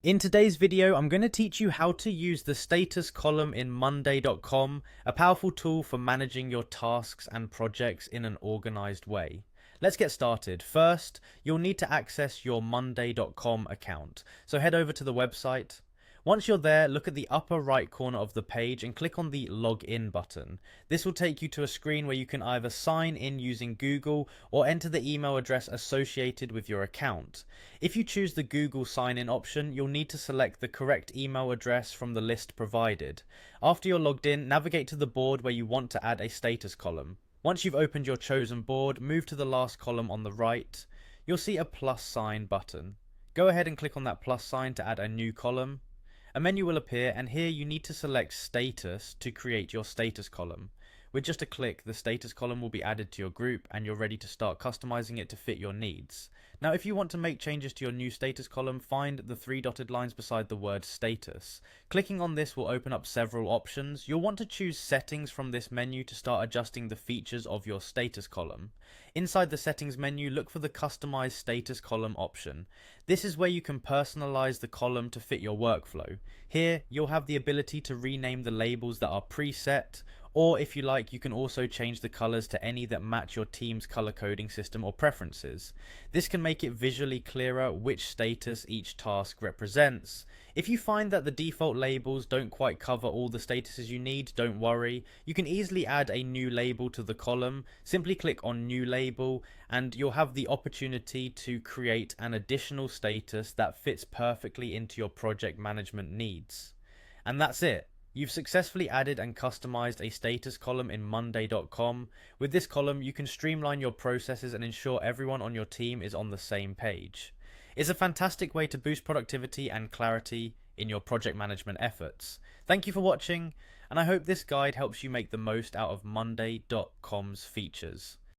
In today's video, I'm going to teach you how to use the status column in Monday.com, a powerful tool for managing your tasks and projects in an organized way. Let's get started. First, you'll need to access your Monday.com account. So head over to the website. Once you're there, look at the upper right corner of the page and click on the Login button. This will take you to a screen where you can either sign in using Google or enter the email address associated with your account. If you choose the Google sign-in option, you'll need to select the correct email address from the list provided. After you're logged in, navigate to the board where you want to add a status column. Once you've opened your chosen board, move to the last column on the right. You'll see a plus sign button. Go ahead and click on that plus sign to add a new column. A menu will appear, and here you need to select Status to create your status column. With just a click, the status column will be added to your group and you're ready to start customizing it to fit your needs. Now, if you want to make changes to your new status column, find the three dotted lines beside the word status. Clicking on this will open up several options. You'll want to choose settings from this menu to start adjusting the features of your status column. Inside the settings menu, look for the customize status column option. This is where you can personalize the column to fit your workflow. Here, you'll have the ability to rename the labels that are preset, or if you like, you can also change the colors to any that match your team's color coding system or preferences. This can make it visually clearer which status each task represents. If you find that the default labels don't quite cover all the statuses you need, don't worry. You can easily add a new label to the column. Simply click on New Label and you'll have the opportunity to create an additional status that fits perfectly into your project management needs. And that's it. You've successfully added and customized a status column in Monday.com. With this column, you can streamline your processes and ensure everyone on your team is on the same page. It's a fantastic way to boost productivity and clarity in your project management efforts. Thank you for watching, and I hope this guide helps you make the most out of Monday.com's features.